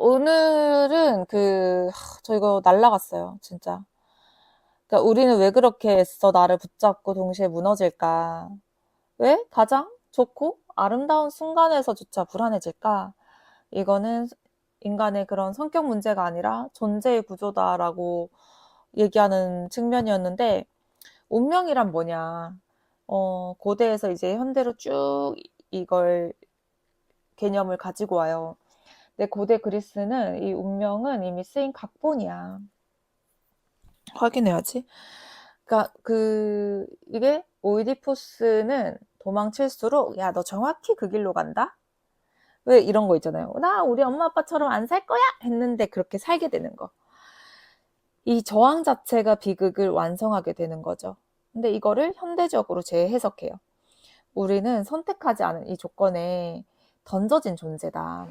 오늘은 저 이거 날라갔어요, 진짜. 그러니까 우리는 왜 그렇게 애써 나를 붙잡고 동시에 무너질까? 왜 가장 좋고 아름다운 순간에서조차 불안해질까? 이거는 인간의 그런 성격 문제가 아니라 존재의 구조다라고 얘기하는 측면이었는데, 운명이란 뭐냐? 고대에서 이제 현대로 쭉 이걸 개념을 가지고 와요. 근데 고대 그리스는 이 운명은 이미 쓰인 각본이야. 확인해야지. 그러니까 이게 오이디푸스는 도망칠수록 야, 너 정확히 그 길로 간다? 왜 이런 거 있잖아요. 나 우리 엄마 아빠처럼 안 살 거야! 했는데 그렇게 살게 되는 거. 이 저항 자체가 비극을 완성하게 되는 거죠. 근데 이거를 현대적으로 재해석해요. 우리는 선택하지 않은 이 조건에 던져진 존재다.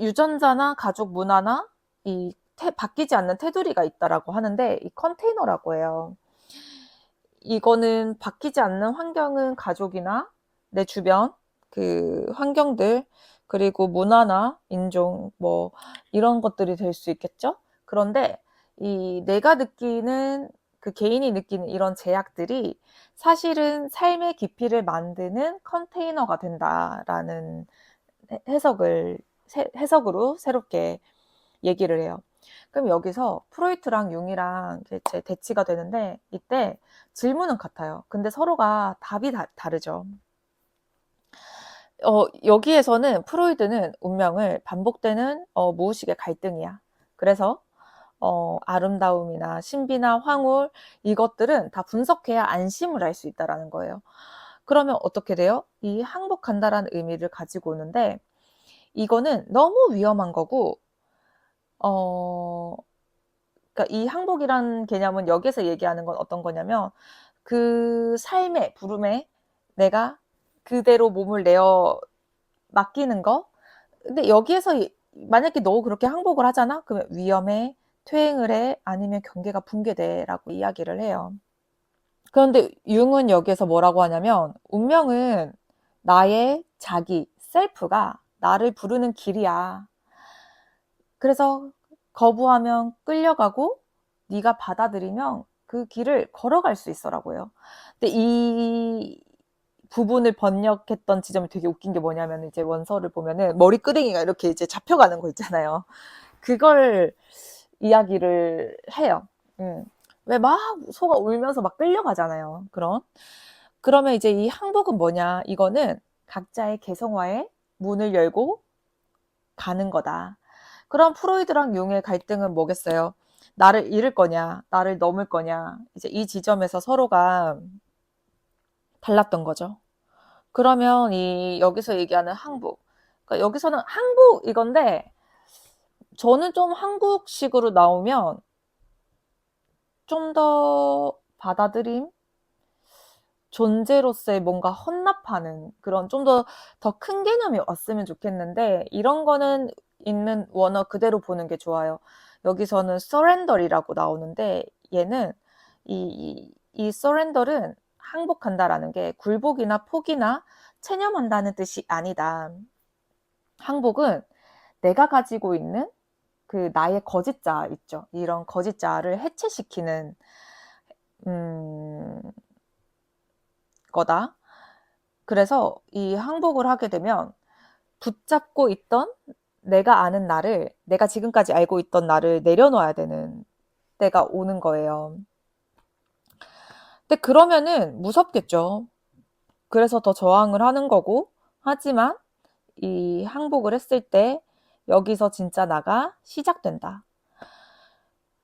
유전자나 가족 문화나 바뀌지 않는 테두리가 있다라고 하는데, 이 컨테이너라고 해요. 이거는 바뀌지 않는 환경은 가족이나 내 주변 환경들, 그리고 문화나 인종 뭐 이런 것들이 될 수 있겠죠. 그런데 내가 느끼는 개인이 느끼는 이런 제약들이 사실은 삶의 깊이를 만드는 컨테이너가 된다라는 해석으로 새롭게 얘기를 해요. 그럼 여기서 프로이트랑 융이랑 제 대치가 되는데, 이때 질문은 같아요. 근데 서로가 답이 다르죠. 여기에서는 프로이드는 운명을 반복되는 무의식의 갈등이야. 그래서 아름다움이나 신비나 황홀, 이것들은 다 분석해야 안심을 할 수 있다라는 거예요. 그러면 어떻게 돼요? 이 항복한다라는 의미를 가지고 오는데, 이거는 너무 위험한 거고, 그러니까 이 항복이란 개념은 여기서 얘기하는 건 어떤 거냐면, 삶의 부름에 내가 그대로 몸을 내어 맡기는 거. 근데 여기에서 만약에 너 그렇게 항복을 하잖아? 그러면 위험해, 퇴행을 해, 아니면 경계가 붕괴돼라고 이야기를 해요. 그런데 융은 여기에서 뭐라고 하냐면, 운명은 나의 자기, 셀프가 나를 부르는 길이야. 그래서 거부하면 끌려가고, 네가 받아들이면 그 길을 걸어갈 수 있어라고요. 근데 이 부분을 번역했던 지점이 되게 웃긴 게 뭐냐면, 이제 원서를 보면은 머리끄댕이가 이렇게 이제 잡혀가는 거 있잖아요. 그걸 이야기를 해요. 왜 막 소가 울면서 막 끌려가잖아요. 그러면 이제 이 항복은 뭐냐? 이거는 각자의 개성화에 문을 열고 가는 거다. 그럼 프로이드랑 융의 갈등은 뭐겠어요? 나를 잃을 거냐, 나를 넘을 거냐. 이제 이 지점에서 서로가 달랐던 거죠. 그러면 여기서 얘기하는 항복. 그러니까 여기서는 항복 이건데, 저는 좀 한국식으로 나오면 좀 더 받아들임? 존재로서의 뭔가 헌납하는 그런 좀 더 큰 개념이 왔으면 좋겠는데, 이런 거는 있는 원어 그대로 보는 게 좋아요. 여기서는 surrender이라고 나오는데, 얘는 이 surrender은 항복한다라는 게 굴복이나 포기나 체념한다는 뜻이 아니다. 항복은 내가 가지고 있는 나의 거짓자 있죠. 이런 거짓자를 해체시키는 거다. 그래서 이 항복을 하게 되면 붙잡고 있던 내가 아는 나를, 내가 지금까지 알고 있던 나를 내려놔야 되는 때가 오는 거예요. 근데 그러면은 무섭겠죠. 그래서 더 저항을 하는 거고, 하지만 이 항복을 했을 때 여기서 진짜 나가 시작된다.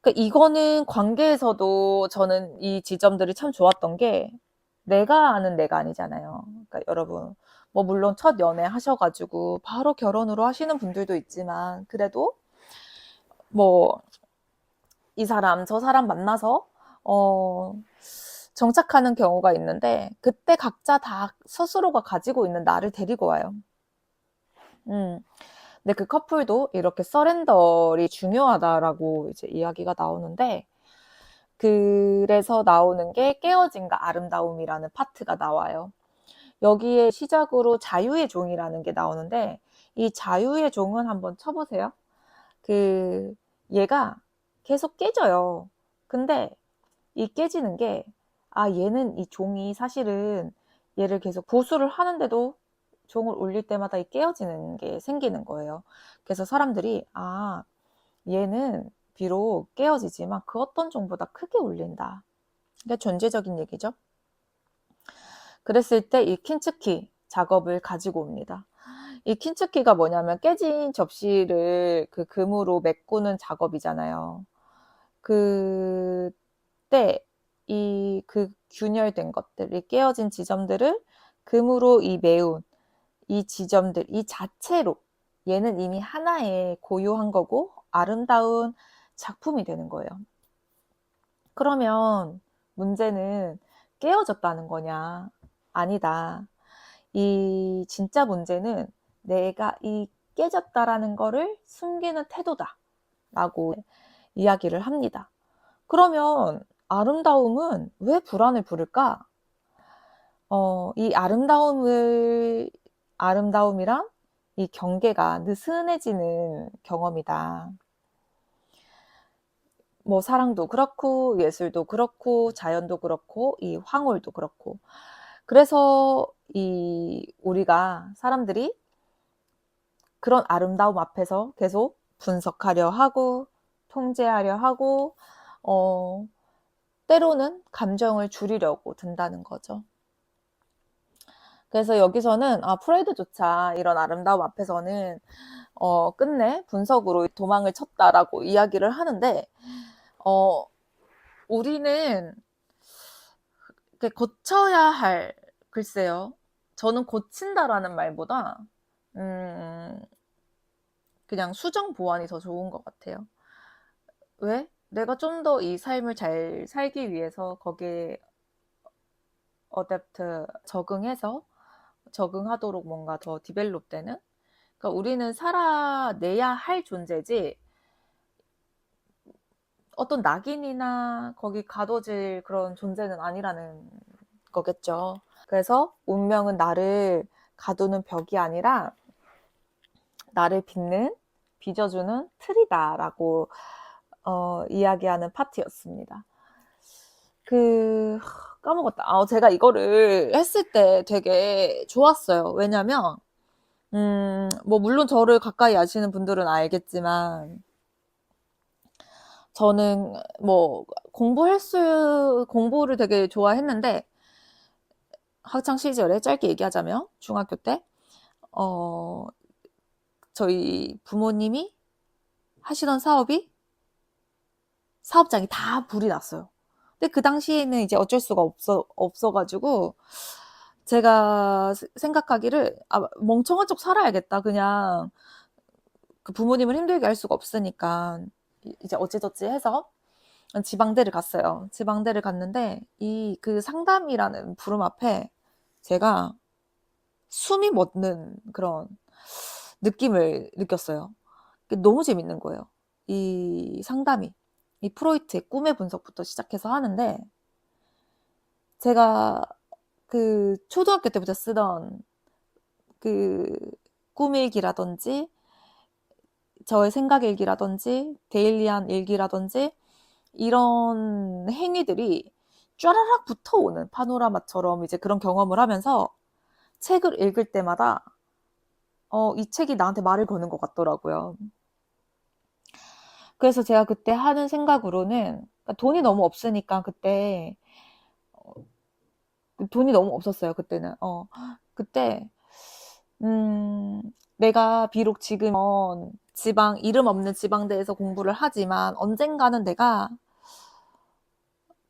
그러니까 이거는 관계에서도 저는 이 지점들이 참 좋았던 게, 내가 아는 내가 아니잖아요. 그러니까 여러분, 뭐 물론 첫 연애 하셔가지고 바로 결혼으로 하시는 분들도 있지만, 그래도 뭐 이 사람 저 사람 만나서 정착하는 경우가 있는데, 그때 각자 다 스스로가 가지고 있는 나를 데리고 와요. 근데 그 커플도 이렇게 서렌더리 중요하다라고 이제 이야기가 나오는데, 그래서 나오는 게 깨어짐과 아름다움이라는 파트가 나와요. 여기에 시작으로 자유의 종이라는 게 나오는데, 이 자유의 종은 한번 쳐보세요. 얘가 계속 깨져요. 근데 이 깨지는 게, 얘는 이 종이 사실은 얘를 계속 보수를 하는데도 종을 올릴 때마다 이 깨어지는 게 생기는 거예요. 그래서 사람들이, 얘는 비록 깨어지지만 그 어떤 종보다 크게 올린다. 이게 존재적인 얘기죠. 그랬을 때 이 킨츠키 작업을 가지고 옵니다. 이 킨츠키가 뭐냐면 깨진 접시를 그 금으로 메꾸는 작업이잖아요. 그때 그 균열된 것들, 이 깨어진 지점들을 금으로 메운 이 지점들, 이 자체로 얘는 이미 하나의 고유한 거고 아름다운 작품이 되는 거예요. 그러면 문제는 깨어졌다는 거냐? 아니다. 이 진짜 문제는 내가 이 깨졌다라는 거를 숨기는 태도다 라고 이야기를 합니다. 그러면 아름다움은 왜 불안을 부를까? 이 아름다움이란 이 경계가 느슨해지는 경험이다. 뭐 사랑도 그렇고 예술도 그렇고 자연도 그렇고 이 황홀도 그렇고. 그래서 우리가 사람들이 그런 아름다움 앞에서 계속 분석하려 하고 통제하려 하고 때로는 감정을 줄이려고 든다는 거죠. 그래서 여기서는 프로이드조차 이런 아름다움 앞에서는 끝내 분석으로 도망을 쳤다라고 이야기를 하는데 우리는 고쳐야 할, 글쎄요. 저는 고친다라는 말보다 그냥 수정 보완이 더 좋은 것 같아요. 왜? 내가 좀 더 이 삶을 잘 살기 위해서 거기에 적응하도록 뭔가 더 디벨롭 되는? 그러니까 우리는 살아내야 할 존재지 어떤 낙인이나 거기 가둬질 그런 존재는 아니라는 거겠죠. 그래서 운명은 나를 가두는 벽이 아니라 나를 빚어주는 틀이다라고 이야기하는 파트였습니다. 까먹었다. 제가 이거를 했을 때 되게 좋았어요. 왜냐면 뭐 물론 저를 가까이 아시는 분들은 알겠지만 저는 뭐 공부를 되게 좋아했는데 학창 시절에 짧게 얘기하자면 중학교 때 저희 부모님이 하시던 사업장이 다 불이 났어요. 근데 그 당시에는 이제 어쩔 수가 없어가지고 제가 생각하기를 멍청한 척 살아야겠다. 그냥 그 부모님을 힘들게 할 수가 없으니까 이제 어찌저찌 해서 지방대를 갔어요. 지방대를 갔는데 그 상담이라는 부름 앞에 제가 숨이 멎는 그런 느낌을 느꼈어요. 너무 재밌는 거예요. 이 상담이. 이 프로이트의 꿈의 분석부터 시작해서 하는데 제가 그 초등학교 때부터 쓰던 그 꿈일기라든지 저의 생각일기라든지 데일리한 일기라든지 이런 행위들이 쫘라락 붙어오는 파노라마처럼 이제 그런 경험을 하면서 책을 읽을 때마다 이 책이 나한테 말을 거는 것 같더라고요. 그래서 제가 그때 하는 생각으로는 돈이 너무 없으니까 그때 돈이 너무 없었어요. 그때는 그때 내가 비록 지금 이름 없는 지방대에서 공부를 하지만 언젠가는 내가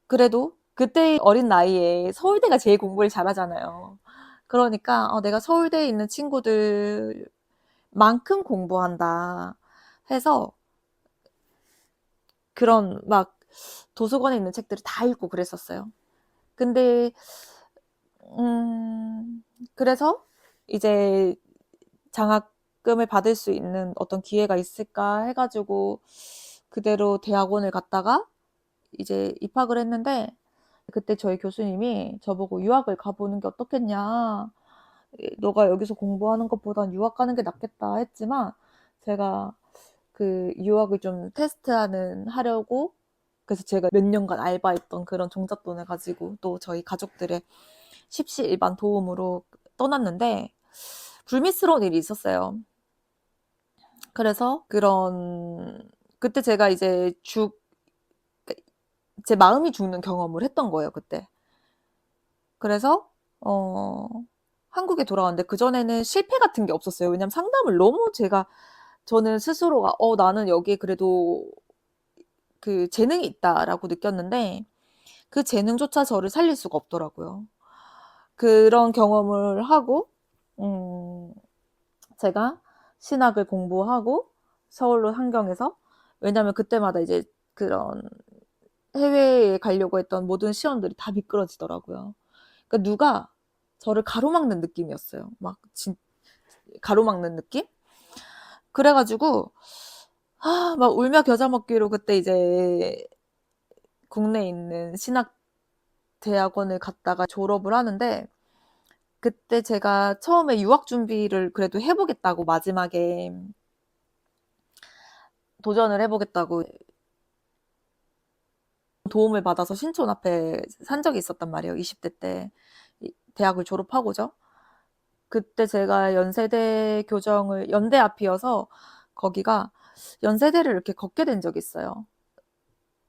그래도 그때 어린 나이에 서울대가 제일 공부를 잘하잖아요. 그러니까 내가 서울대에 있는 친구들만큼 공부한다 해서 그런 막 도서관에 있는 책들을 다 읽고 그랬었어요. 근데 그래서 이제 장학금을 받을 수 있는 어떤 기회가 있을까 해가지고 그대로 대학원을 갔다가 이제 입학을 했는데 그때 저희 교수님이 저보고 유학을 가보는 게 어떻겠냐. 너가 여기서 공부하는 것보단 유학 가는 게 낫겠다 했지만 제가 그 유학을 좀 하려고 그래서 제가 몇 년간 알바했던 그런 종잣돈을 가지고 또 저희 가족들의 십시일반 도움으로 떠났는데 불미스러운 일이 있었어요. 그래서 그때 제가 이제 제 마음이 죽는 경험을 했던 거예요, 그때. 그래서 한국에 돌아왔는데 그전에는 실패 같은 게 없었어요. 왜냐면 상담을 너무 저는 스스로가 나는 여기에 그래도 그 재능이 있다라고 느꼈는데 그 재능조차 저를 살릴 수가 없더라고요. 그런 경험을 하고 제가 신학을 공부하고 서울로 상경해서 왜냐면 그때마다 이제 그런 해외에 가려고 했던 모든 시험들이 다 미끄러지더라고요. 그러니까 누가 저를 가로막는 느낌이었어요. 가로막는 느낌? 그래가지고 막 울며 겨자 먹기로 그때 이제 국내에 있는 신학 대학원을 갔다가 졸업을 하는데 그때 제가 처음에 유학 준비를 그래도 해보겠다고 마지막에 도전을 해보겠다고 도움을 받아서 신촌 앞에 산 적이 있었단 말이에요. 20대 때 대학을 졸업하고죠. 그때 제가 연세대 교정을 연대 앞이어서 거기가 연세대를 이렇게 걷게 된 적이 있어요.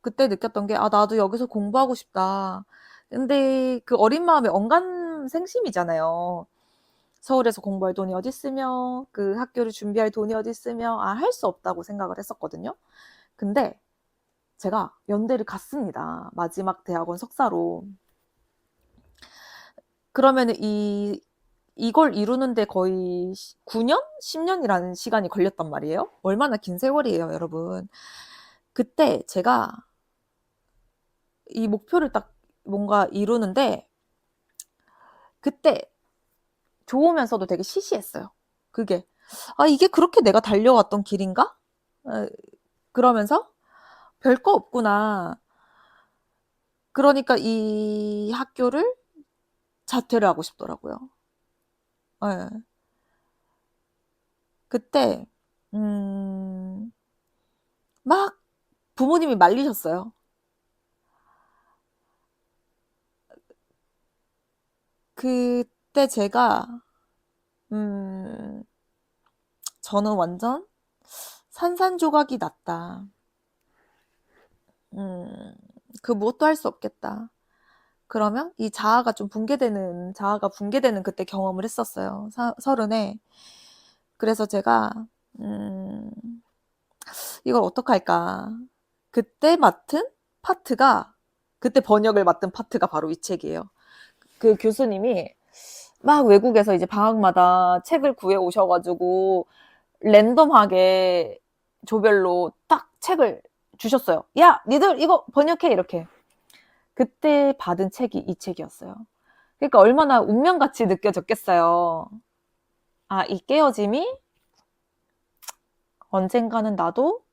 그때 느꼈던 게 나도 여기서 공부하고 싶다. 근데 그 어린 마음에 언감생심이잖아요. 서울에서 공부할 돈이 어디 있으며 그 학교를 준비할 돈이 어디 있으며 할 수 없다고 생각을 했었거든요. 근데 제가 연대를 갔습니다. 마지막 대학원 석사로. 그러면 이걸 이루는데 거의 9년? 10년이라는 시간이 걸렸단 말이에요. 얼마나 긴 세월이에요, 여러분. 그때 제가 이 목표를 딱 뭔가 이루는데 그때 좋으면서도 되게 시시했어요. 그게 이게 그렇게 내가 달려왔던 길인가? 그러면서 별거 없구나. 그러니까 이 학교를 자퇴를 하고 싶더라고요. 네. 그때 막 부모님이 말리셨어요. 그때 제가 저는 완전 산산조각이 났다. 그 무엇도 할 수 없겠다. 그러면 이 자아가 붕괴되는 그때 경험을 했었어요. 서른에. 그래서 제가 음, 이걸 어떡할까. 그때 그때 번역을 맡은 파트가 바로 이 책이에요. 그 교수님이 막 외국에서 이제 방학마다 책을 구해 오셔가지고 랜덤하게 조별로 딱 책을 주셨어요. 야, 니들 이거 번역해 이렇게. 그때 받은 책이 이 책이었어요. 그러니까 얼마나 운명같이 느껴졌겠어요. 이 깨어짐이 언젠가는 나도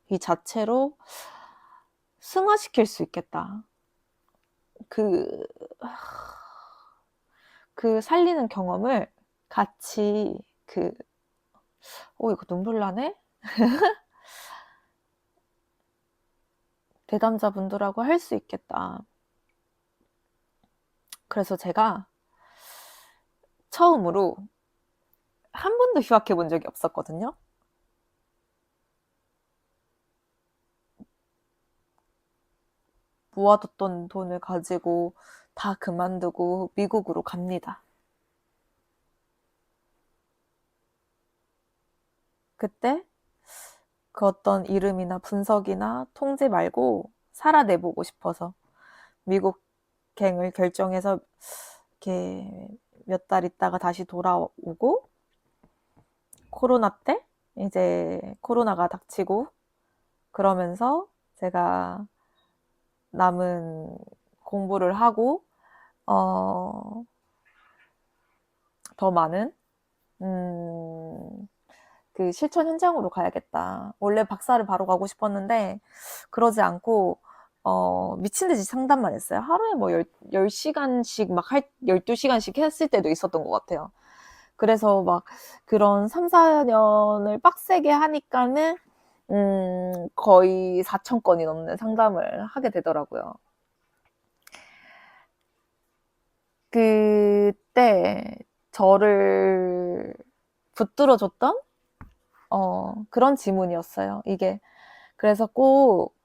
이 자체로 승화시킬 수 있겠다. 그, 그 살리는 경험을 같이 이거 눈물 나네? 대담자분들하고 할 수 있겠다. 그래서 제가 처음으로 한 번도 휴학해 본 적이 없었거든요. 모아뒀던 돈을 가지고 다 그만두고 미국으로 갑니다. 그때 그 어떤 이름이나 분석이나 통지 말고 살아내보고 싶어서 미국행을 결정해서 이렇게 몇 달 있다가 다시 돌아오고 코로나 때 이제 코로나가 닥치고 그러면서 제가 남은 공부를 하고 더 많은 그 실천 현장으로 가야겠다. 원래 박사를 바로 가고 싶었는데 그러지 않고 미친 듯이 상담만 했어요. 하루에 뭐 10시간씩 막 12시간씩 했을 때도 있었던 것 같아요. 그래서 막 그런 3, 4년을 빡세게 하니까는, 거의 4,000건이 넘는 상담을 하게 되더라고요. 그때 저를 붙들어줬던, 그런 지문이었어요, 이게. 그래서 꼭,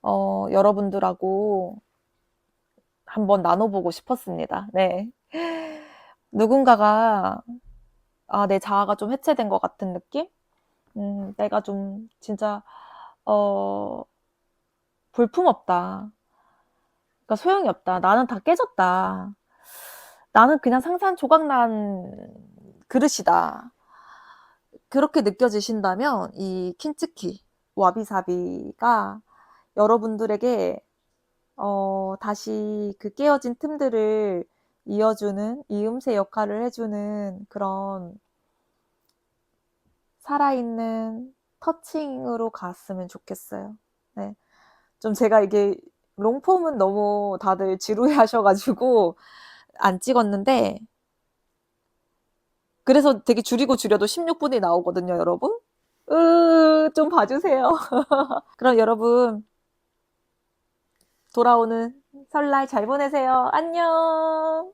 여러분들하고 한번 나눠보고 싶었습니다. 네. 누군가가, 내 자아가 좀 해체된 것 같은 느낌? 내가 좀 진짜, 어, 볼품없다. 그러니까 소용이 없다. 나는 다 깨졌다. 나는 그냥 상상조각난 그릇이다. 그렇게 느껴지신다면 이 킨츠키 와비사비가 여러분들에게 다시 그 깨어진 틈들을 이어주는 이음새 역할을 해주는 그런 살아있는 터칭으로 갔으면 좋겠어요. 네. 좀 제가 이게 롱폼은 너무 다들 지루해 하셔가지고 안 찍었는데, 그래서 되게 줄여도 16분이 나오거든요, 여러분. 좀 봐주세요. 그럼 여러분, 돌아오는 설날 잘 보내세요. 안녕.